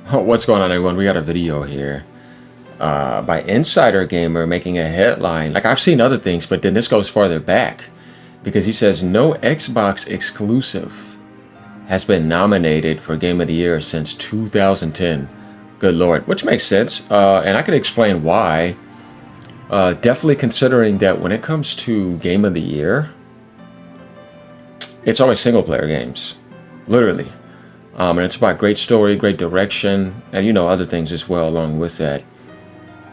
What's going on, everyone? We got a video here by Insider Gamer making a headline. Like, I've seen other things, but then this goes farther back because he says no Xbox exclusive has been nominated for Game of the Year since 2010. Good Lord, which makes sense, and I can explain why. Definitely considering that when it comes to Game of the Year, it's always single-player games, literally. And it's about great story, great direction, and other things as well along with that.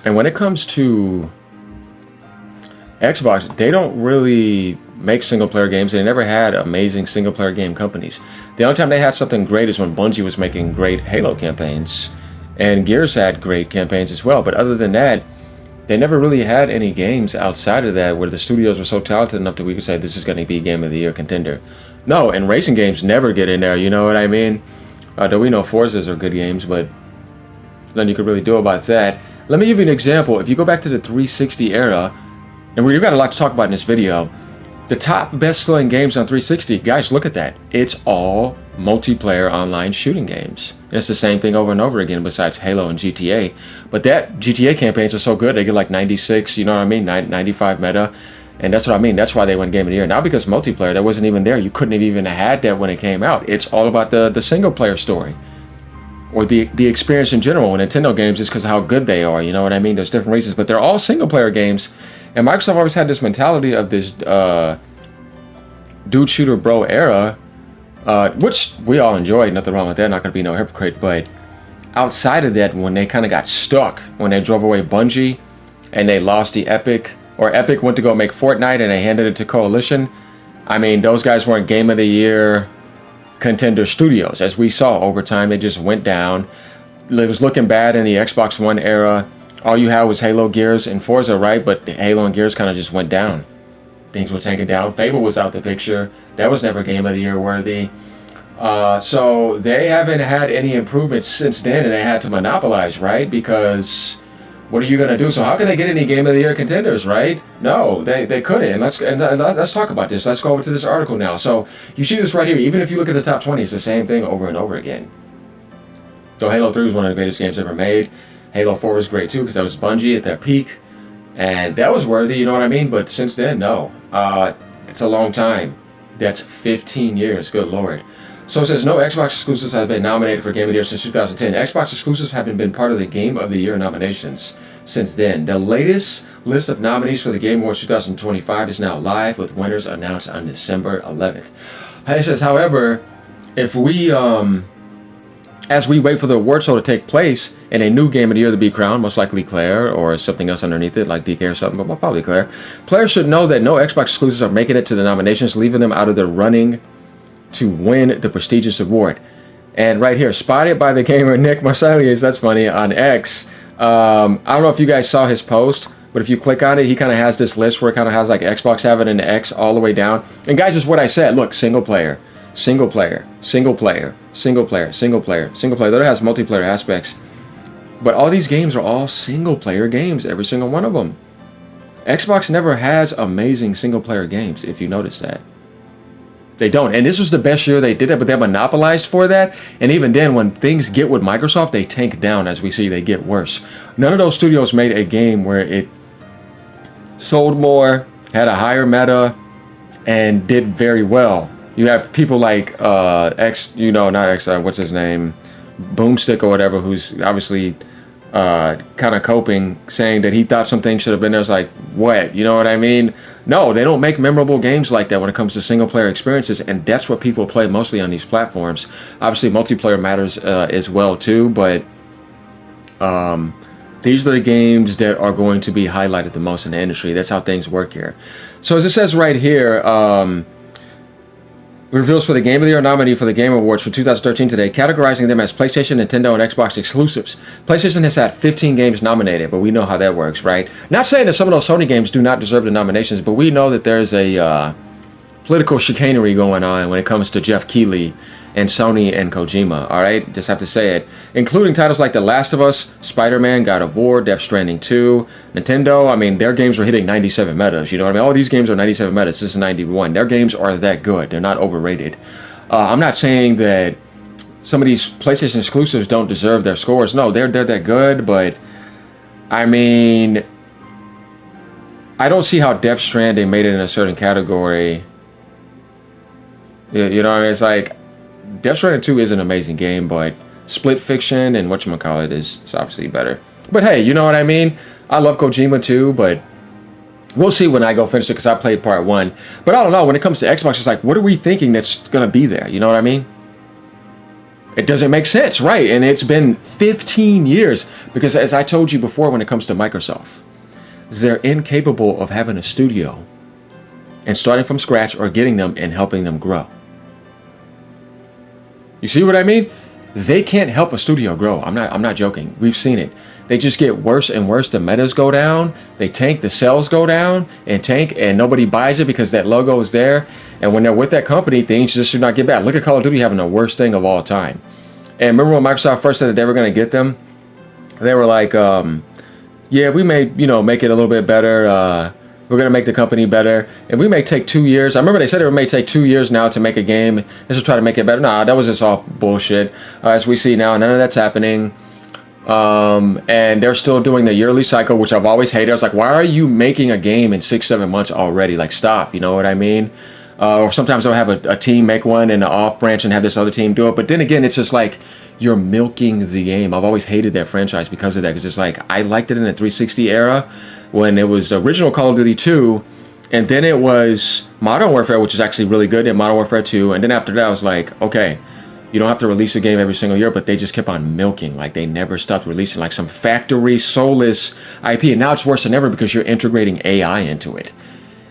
And when it comes to Xbox, they don't really make single-player games. They never had amazing single-player game companies. The only time they had something great is when Bungie was making great Halo campaigns, and Gears had great campaigns as well. But other than that, they never really had any games outside of that where the studios were so talented enough that we could say this is going to be Game of the Year contender. No, and racing games never get in there, you know what I mean? Though we know Forzas are good games, but nothing you could really do about that. Let me give you an example. If you go back to the 360 era, and we've got a lot to talk about in this video, the top best-selling games on 360, guys, look at that. It's all multiplayer online shooting games. And it's the same thing over and over again besides Halo and GTA. But that GTA campaigns are so good, they get like 96, you know what I mean, 95 meta. And that's what I mean. That's why they won Game of the Year. Now because multiplayer, that wasn't even there. You couldn't have even had that when it came out. It's all about the single-player story. Or the experience in general. With Nintendo games, is because of how good they are. You know what I mean? There's different reasons. But they're all single-player games. And Microsoft always had this mentality of this dude shooter bro era. Which we all enjoyed. Nothing wrong with that. Not going to be no hypocrite. But outside of that, when they kind of got stuck. When they drove away Bungie. And they lost the Epic. Or Epic went to go make Fortnite and they handed it to Coalition. I mean, those guys weren't Game of the Year contender studios. As we saw over time, they just went down. It was looking bad in the Xbox One era. All you had was Halo, Gears, and Forza, right? But Halo and Gears kind of just went down. Things were taken down. Fable was out the picture. That was never Game of the Year worthy. So they haven't had any improvements since then, and they had to monopolize, right? Because what are you going to do? So how can they get any Game of the Year contenders, right? No, they couldn't. Let's talk about this. Let's go over to this article now. So you see this right here. Even if you look at the top 20, it's the same thing over and over again. So Halo 3 was one of the greatest games ever made. Halo 4 was great too because that was Bungie at their peak. And that was worthy, you know what I mean? But since then, no. It's a long time. That's 15 years, good Lord. So it says, no Xbox exclusives have been nominated for Game of the Year since 2010. Xbox exclusives haven't been part of the Game of the Year nominations since then. The latest list of nominees for the Game Awards 2025 is now live, with winners announced on December 11th. It says, however, if we, as we wait for the award show to take place and a new Game of the Year to be crowned, most likely Claire or something else underneath it, like DK or something, but probably Claire, players should know that no Xbox exclusives are making it to the nominations, leaving them out of the running to win the prestigious award. And right here, spotted by the gamer Nick Marsalius, that's funny, on X. I don't know if you guys saw his post, but if you click on it, he kind of has this list where it kind of has like Xbox having an X all the way down. And guys, is what I said. Look, single player, single player, single player, single player, single player, single player. That has multiplayer aspects. But all these games are all single player games, every single one of them. Xbox never has amazing single player games, if you notice that. They don't. And this was the best year they did that, but they monopolized for that. And even then, when things get with Microsoft, they tank down. As we see, they get worse. None of those studios made a game where it sold more, had a higher meta, and did very well. You have people like what's his name? Boomstick or whatever, who's obviously kind of coping, saying that he thought some things should have been there. It's like, what? You know what I mean? No, they don't make memorable games like that when it comes to single-player experiences, and that's what people play mostly on these platforms. Obviously, multiplayer matters as well, too, but these are the games that are going to be highlighted the most in the industry. That's how things work here. So as it says right here, reveals for the Game of the Year nominee for the Game Awards for 2013 today, categorizing them as PlayStation, Nintendo, and Xbox exclusives. PlayStation has had 15 games nominated, but we know how that works, right? Not saying that some of those Sony games do not deserve the nominations, but we know that there's a political chicanery going on when it comes to Jeff Keighley and Sony and Kojima, all right? Just have to say it. Including titles like The Last of Us, Spider-Man, God of War, Death Stranding 2, Nintendo. I mean, their games were hitting 97 metas, you know what I mean? All these games are 97 metas. This is 91. Their games are that good. They're not overrated. I'm not saying that some of these PlayStation exclusives don't deserve their scores. No, they're that good, but I mean, I don't see how Death Stranding made it in a certain category. You know what I mean? It's like Death Stranding 2 is an amazing game, but Split Fiction and whatchamacallit is obviously better. But hey, you know what I mean? I love Kojima too, but we'll see when I go finish it because I played part 1. But I don't know, when it comes to Xbox, it's like, what are we thinking that's going to be there? You know what I mean? It doesn't make sense, right? And it's been 15 years because, as I told you before, when it comes to Microsoft, they're incapable of having a studio and starting from scratch or getting them and helping them grow. You see what I mean? They can't help a studio grow. I'm not joking. We've seen it. They just get worse and worse. The metas go down. They tank. The sales go down and tank, and nobody buys it because that logo is there. And when they're with that company, things just do not get bad. Look at Call of Duty having the worst thing of all time. And remember when Microsoft first said that they were going to get them? They were like, yeah, we may, make it a little bit better. We're going to make the company better. And we may take 2 years. I remember they said it may take 2 years now to make a game. This will try to make it better. Nah, that was just all bullshit. As we see now, none of that's happening. And they're still doing the yearly cycle, which I've always hated. I was like, why are you making a game in 6-7 months already? Like, stop. You know what I mean? Or sometimes they'll have a team make one in the off branch and have this other team do it. But then again, it's just like you're milking the game. I've always hated that franchise because of that. Because it's like, I liked it in the 360 era when it was original Call of Duty 2. And then it was Modern Warfare, which is actually really good, and Modern Warfare 2. And then after that, I was like, okay, you don't have to release a game every single year, but they just kept on milking. Like, they never stopped releasing like some factory soulless IP. And now it's worse than ever because you're integrating AI into it.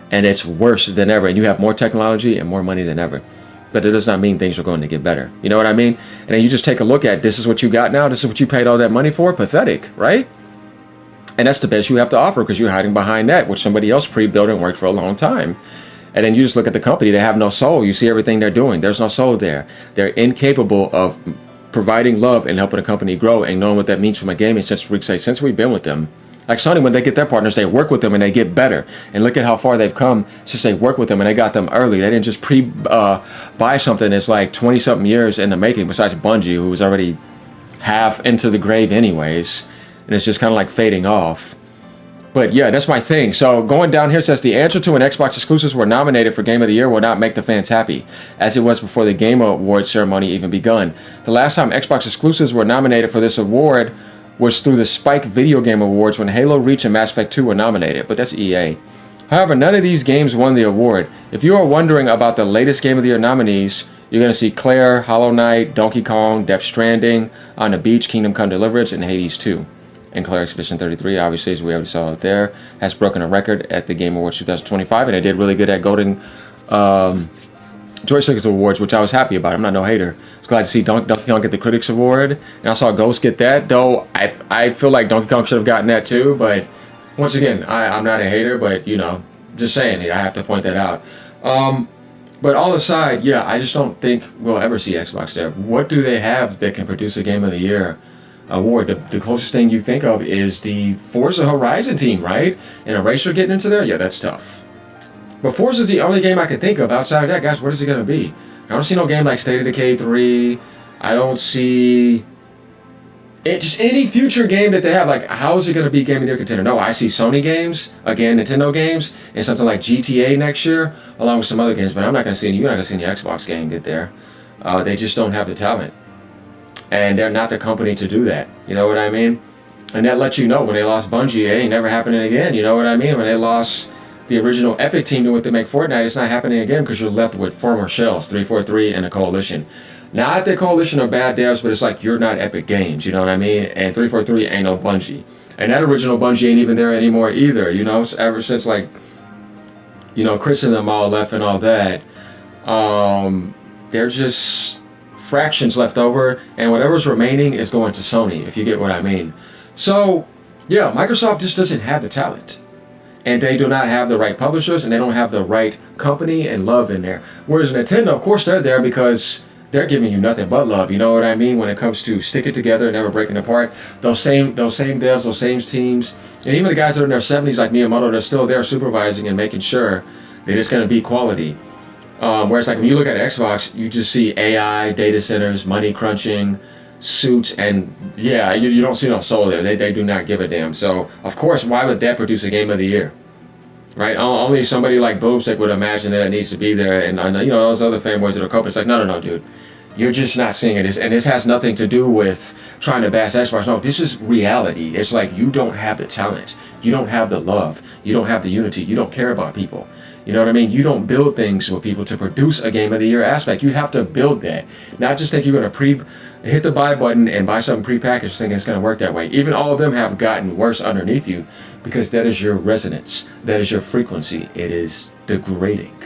And it's worse than ever. And you have more technology and more money than ever. But it does not mean things are going to get better. You know what I mean? And then you just take a look at, this is what you got now. This is what you paid all that money for. Pathetic, right? And that's the best you have to offer because you're hiding behind that, which somebody else pre-built and worked for a long time. And then you just look at the company. They have no soul. You see everything they're doing. There's no soul there. They're incapable of providing love and helping a company grow and knowing what that means from a gaming sense. We say, since we've been with them, like Sony, when they get their partners, they work with them and they get better. And look at how far they've come since they work with them and they got them early. They didn't just buy something that's like 20-something years in the making, besides Bungie, who was already half into the grave anyways. And it's just kind of like fading off. But yeah, that's my thing. So going down here says the answer to when Xbox exclusives were nominated for Game of the Year will not make the fans happy, as it was before the Game Awards ceremony even begun. The last time Xbox exclusives were nominated for this award was through the Spike Video Game Awards when Halo Reach and Mass Effect 2 were nominated, but that's EA. However, none of these games won the award. If you are wondering about the latest Game of the Year nominees, you're going to see Claire, Hollow Knight, Donkey Kong, Death Stranding, On the Beach, Kingdom Come Deliverance, and Hades 2. And Claire Expedition 33, obviously, as we already saw it there, has broken a record at the Game Awards 2025, and it did really good at Golden Joysticks Awards, which I was happy about. I'm not no hater. I was glad to see Donkey Kong get the Critics Award, and I saw Ghost get that, though I feel like Donkey Kong should have gotten that too, but once again, I'm not a hater, but, just saying it, I have to point that out. But all aside, yeah, I just don't think we'll ever see Xbox there. What do they have that can produce a Game of the Year award? The closest thing you think of is the Forza Horizon team, right? And a racer getting into there? Yeah, that's tough. But Forza is the only game I can think of. Outside of that, guys, what is it going to be? I don't see no game like State of Decay 3. I don't see just any future game that they have. Like, how is it going to be Game of the Year contender? No, I see Sony games, again, Nintendo games, and something like GTA next year, along with some other games. But I'm not going to see you're not going to see any Xbox game get there. They just don't have the talent. And they're not the company to do that. You know what I mean? And that lets you know when they lost Bungie, it ain't never happening again. You know what I mean? When they lost the original Epic team to what they make Fortnite, it's not happening again because you're left with former shells, 343 and a Coalition. Not that Coalition are bad devs, but it's like you're not Epic Games. You know what I mean? And 343 ain't no Bungie. And that original Bungie ain't even there anymore either. Ever since Chris and them all left and all that, they're just fractions left over, and whatever's remaining is going to Sony, if you get what I mean. So, yeah, Microsoft just doesn't have the talent. And they do not have the right publishers, and they don't have the right company and love in there. Whereas Nintendo, of course, they're there because they're giving you nothing but love. You know what I mean? When it comes to stick it together and never breaking apart. Those same devs, those same teams, and even the guys that are in their 70s like Miyamoto, they're still there supervising and making sure that it's going to be quality. Whereas like when you look at Xbox, you just see AI, data centers, money crunching, suits, and yeah, you don't see no soul there. They do not give a damn. So of course, why would that produce a game of the year? Right? Only somebody like Boomstick would imagine that it needs to be there, and you know those other fanboys that are coping. It's like, no, no, no, dude, you're just not seeing it. And this has nothing to do with trying to bash Xbox. No, this is reality. It's like you don't have the talent, you don't have the love, you don't have the unity, you don't care about people. You know what I mean? You don't build things with people to produce a game of the year aspect. You have to build that. Not just think you're going to hit the buy button and buy something prepackaged thinking it's going to work that way. Even all of them have gotten worse underneath you because that is your resonance. That is your frequency. It is degrading.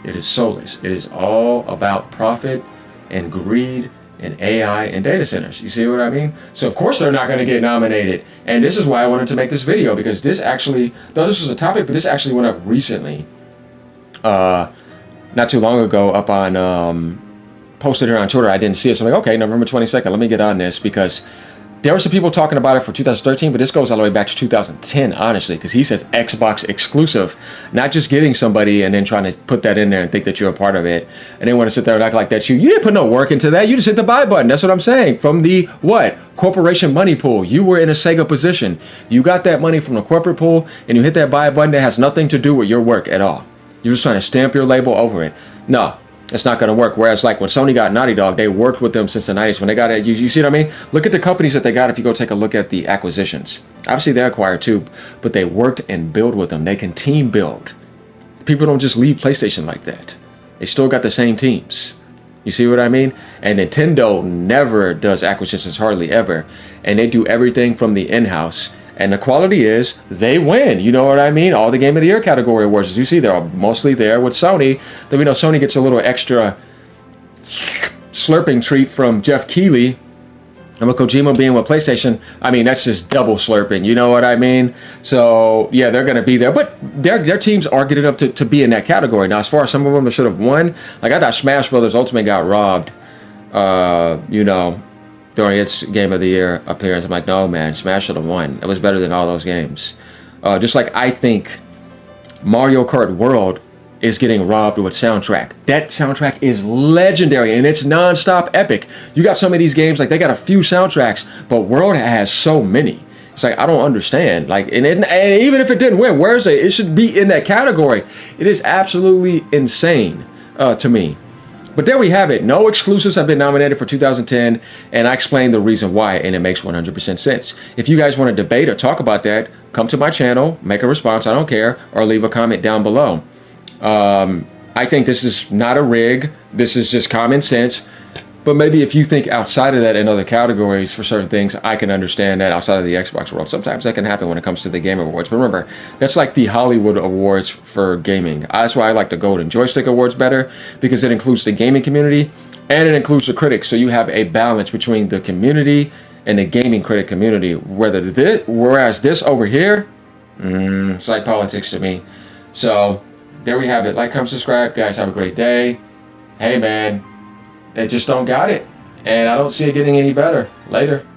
It is soulless. It is all about profit and greed and AI and data centers. You see what I mean? So of course they're not going to get nominated. And this is why I wanted to make this video, because this actually, though this was a topic, but this actually went up recently. Not too long ago, up on, posted here on Twitter. I didn't see it. So I'm like, okay, November 22nd, let me get on this, because there were some people talking about it for 2013, but this goes all the way back to 2010, honestly, because he says Xbox exclusive, not just getting somebody and then trying to put that in there and think that you're a part of it, and then want to sit there and act like that you didn't put no work into that. You just hit the buy button. That's what I'm saying. From the what? Corporation money pool. You were in a Sega position. You got that money from the corporate pool, and you hit that buy button that has nothing to do with your work at all. You're just trying to stamp your label over it. No. It's not going to work. Whereas like when Sony got Naughty Dog, they worked with them since the 90s. When they got it, you see what I mean? Look at the companies that they got if you go take a look at the acquisitions. Obviously they acquired too, but they worked and built with them. They can team build. People don't just leave PlayStation like that. They still got the same teams. You see what I mean? And Nintendo never does acquisitions, hardly ever. And they do everything from the in-house. And the quality is, they win. You know what I mean? All the Game of the Year category awards, as you see, they're mostly there with Sony. Then we know Sony gets a little extra slurping treat from Jeff Keighley. And with Kojima being with PlayStation, I mean, that's just double slurping. You know what I mean? So, yeah, they're going to be there. But their teams are good enough to be in that category. Now, as far as some of them that should have won, like I thought Smash Brothers Ultimate got robbed, you know, during its Game of the Year appearance. I'm like, no, man, Smash should have won. It was better than all those games. Just like I think Mario Kart World is getting robbed with soundtrack. That soundtrack is legendary, and it's non-stop epic. You got some of these games, like they got a few soundtracks, but World has so many. It's like, I don't understand. Like, and even if it didn't win, where's it? It should be in that category. It is absolutely insane to me. But there we have it. No exclusives have been nominated for 2010, and I explained the reason why, and it makes 100% sense. If you guys want to debate or talk about that, come to my channel, make a response, I don't care, or leave a comment down below. I think this is not a rig. This is just common sense. But maybe if you think outside of that in other categories for certain things, I can understand that outside of the Xbox world. Sometimes that can happen when it comes to the Game Awards. But remember, that's like the Hollywood Awards for gaming. That's why I like the Golden Joystick Awards better, because it includes the gaming community and it includes the critics. So you have a balance between the community and the gaming critic community. Whereas this over here, it's like politics to me. So there we have it. Like, comment, subscribe. Guys, have a great day. Hey, man. They just don't got it. And I don't see it getting any better. Later.